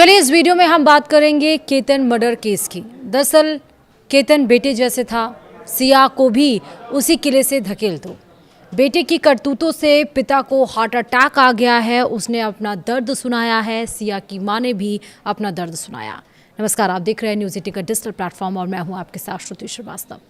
चलिए इस वीडियो में हम बात करेंगे केतन मर्डर केस की। दरअसल केतन बेटे जैसे था, सिया को भी उसी किले से धकेल दो। बेटे की करतूतों से पिता को हार्ट अटैक आ गया है। उसने अपना दर्द सुनाया है, सिया की मां ने भी अपना दर्द सुनाया। नमस्कार, आप देख रहे हैं न्यूज़ 18 का डिजिटल प्लेटफॉर्म और मैं हूं आपके साथ श्रुति श्रीवास्तव।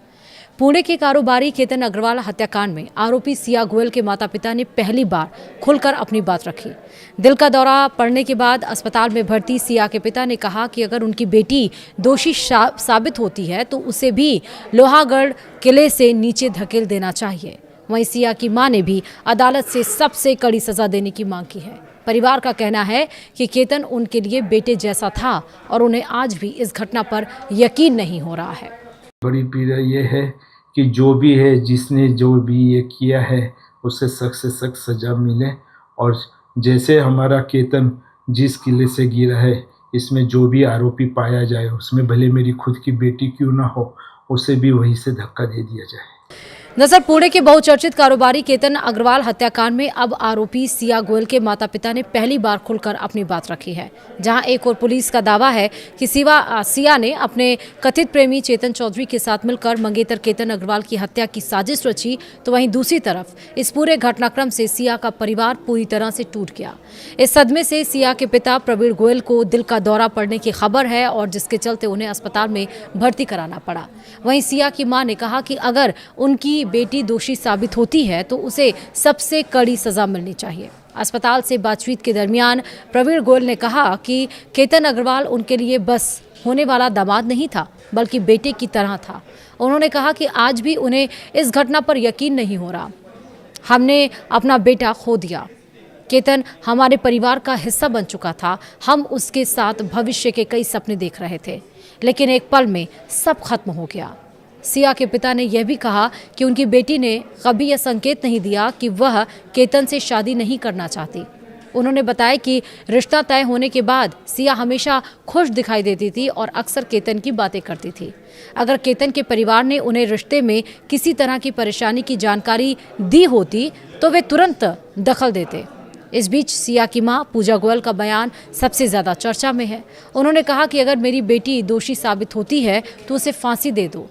पुणे के कारोबारी केतन अग्रवाल हत्याकांड में आरोपी सिया गोयल के माता पिता ने पहली बार खुलकर अपनी बात रखी। दिल का दौरा पड़ने के बाद अस्पताल में भर्ती सिया के पिता ने कहा कि अगर उनकी बेटी दोषी साबित होती है तो उसे भी लोहागढ़ किले से नीचे धकेल देना चाहिए। वहीं सिया की मां ने भी अदालत से सबसे कड़ी सजा देने की मांग की है। परिवार का कहना है कि केतन उनके लिए बेटे जैसा था और उन्हें आज भी इस घटना पर यकीन नहीं हो रहा है। बड़ी पीड़ा ये है कि जो भी है, जिसने जो भी ये किया है, उसे सख्त से सख्त सज़ा मिले। और जैसे हमारा केतन जिस किले से गिरा है, इसमें जो भी आरोपी पाया जाए, उसमें भले मेरी खुद की बेटी क्यों ना हो, उसे भी वहीं से धक्का दे दिया जाए। दरअसल पुणे के बहुचर्चित कारोबारी केतन अग्रवाल हत्याकांड में अब आरोपी सिया गोयल के माता पिता ने पहली बार खुलकर अपनी बात रखी है। जहां एक और पुलिस का दावा है कि सिया ने अपने कथित प्रेमी चेतन चौधरी के साथ मिलकर मंगेतर केतन अग्रवाल की हत्या की साजिश रची, तो वहीं दूसरी तरफ इस पूरे घटनाक्रम से सिया का परिवार पूरी तरह से टूट गया। इस सदमे से सिया के पिता प्रवीण गोयल को दिल का दौरा पड़ने की खबर है और जिसके चलते उन्हें अस्पताल में भर्ती कराना पड़ा। वहीं सिया की मां ने कहा कि अगर उनकी बेटी दोषी साबित होती है तो उसे सबसे कड़ी सजा मिलनी चाहिए। अस्पताल से बातचीत के दरमियान प्रवीण गोयल ने कहा कि केतन अग्रवाल उनके लिए बस होने वाला दामाद नहीं था, बल्कि बेटे की तरह था। उन्होंने कहा कि आज भी उन्हें इस घटना पर यकीन नहीं हो रहा। हमने अपना बेटा खो दिया। केतन हमारे परिवार का हिस्सा बन चुका था। हम उसके साथ भविष्य के कई सपने देख रहे थे, लेकिन एक पल में सब खत्म हो गया। सिया के पिता ने यह भी कहा कि उनकी बेटी ने कभी यह संकेत नहीं दिया कि वह केतन से शादी नहीं करना चाहती। उन्होंने बताया कि रिश्ता तय होने के बाद सिया हमेशा खुश दिखाई देती थी और अक्सर केतन की बातें करती थी। अगर केतन के परिवार ने उन्हें रिश्ते में किसी तरह की परेशानी की जानकारी दी होती तो वे तुरंत दखल देते। इस बीच सिया की मां पूजा गोयल का बयान सबसे ज़्यादा चर्चा में है। उन्होंने कहा कि अगर मेरी बेटी दोषी साबित होती है तो उसे फांसी दे दो।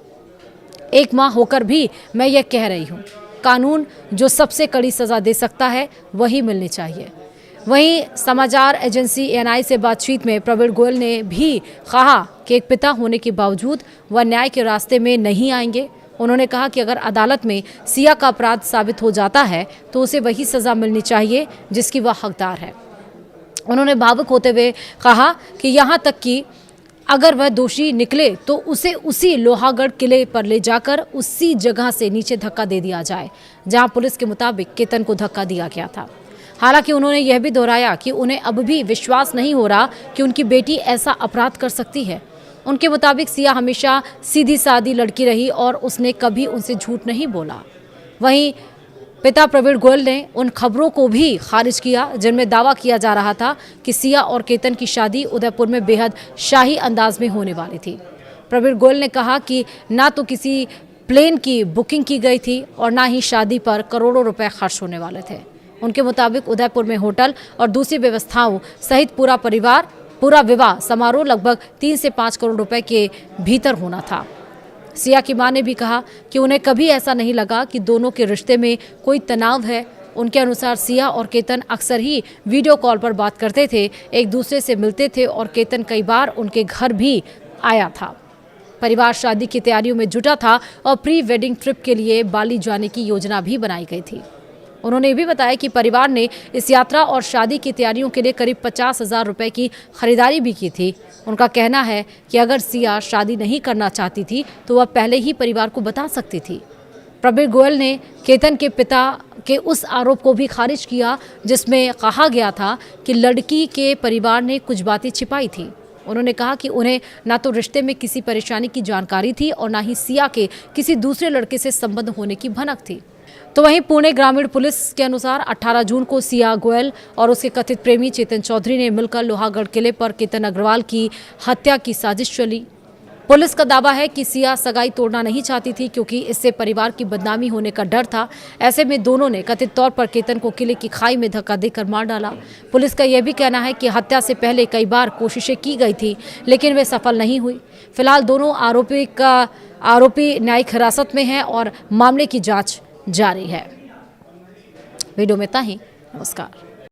एक मां होकर भी मैं ये कह रही हूँ, कानून जो सबसे कड़ी सज़ा दे सकता है वही मिलनी चाहिए। वहीं समाचार एजेंसी एएनआई से बातचीत में प्रवीण गोयल ने भी कहा कि एक पिता होने के बावजूद वह न्याय के रास्ते में नहीं आएंगे। उन्होंने कहा कि अगर अदालत में सिया का अपराध साबित हो जाता है तो उसे वही सज़ा मिलनी चाहिए जिसकी वह हकदार है। उन्होंने भावुक होते हुए कहा कि यहाँ तक कि अगर वह दोषी निकले तो उसे उसी लोहागढ़ किले पर ले जाकर उसी जगह से नीचे धक्का दे दिया जाए जहां पुलिस के मुताबिक केतन को धक्का दिया गया था। हालांकि उन्होंने यह भी दोहराया कि उन्हें अब भी विश्वास नहीं हो रहा कि उनकी बेटी ऐसा अपराध कर सकती है। उनके मुताबिक सिया हमेशा सीधी सादी लड़की रही और उसने कभी उनसे झूठ नहीं बोला। वहीं पिता प्रवीण गोयल ने उन खबरों को भी खारिज किया जिनमें दावा किया जा रहा था कि सिया और केतन की शादी उदयपुर में बेहद शाही अंदाज में होने वाली थी। प्रवीण गोयल ने कहा कि ना तो किसी प्लेन की बुकिंग की गई थी और ना ही शादी पर करोड़ों रुपए खर्च होने वाले थे। उनके मुताबिक उदयपुर में होटल और दूसरी व्यवस्थाओं सहित पूरा विवाह समारोह लगभग 3 से 5 करोड़ रुपए के भीतर होना था। सिया की मां ने भी कहा कि उन्हें कभी ऐसा नहीं लगा कि दोनों के रिश्ते में कोई तनाव है। उनके अनुसार सिया और केतन अक्सर ही वीडियो कॉल पर बात करते थे, एक दूसरे से मिलते थे और केतन कई बार उनके घर भी आया था। परिवार शादी की तैयारियों में जुटा था और प्री वेडिंग ट्रिप के लिए बाली जाने की योजना भी बनाई गई थी। उन्होंने ये भी बताया कि परिवार ने इस यात्रा और शादी की तैयारियों के लिए करीब 50,000 रुपए की खरीदारी भी की थी। उनका कहना है कि अगर सिया शादी नहीं करना चाहती थी तो वह पहले ही परिवार को बता सकती थी। प्रवीण गोयल ने केतन के पिता के उस आरोप को भी खारिज किया जिसमें कहा गया था कि लड़की के परिवार ने कुछ बातें छिपाई थी। उन्होंने कहा कि उन्हें ना तो रिश्ते में किसी परेशानी की जानकारी थी और ना ही सिया के किसी दूसरे लड़के से संबंध होने की भनक थी। तो वहीं पुणे ग्रामीण पुलिस के अनुसार 18 जून को सिया गोयल और उसके कथित प्रेमी चेतन चौधरी ने मिलकर लोहागढ़ किले पर केतन अग्रवाल की हत्या की साजिश चली। पुलिस का दावा है कि सिया सगाई तोड़ना नहीं चाहती थी क्योंकि इससे परिवार की बदनामी होने का डर था। ऐसे में दोनों ने कथित तौर पर केतन को किले की खाई में धक्का देकर मार डाला। पुलिस का यह भी कहना है कि हत्या से पहले कई बार कोशिशें की गई थी लेकिन वे सफल नहीं हुई। फिलहाल दोनों आरोपी न्यायिक हिरासत में हैं और मामले की जांच जारी है। वीडियो में इतना ही। नमस्कार।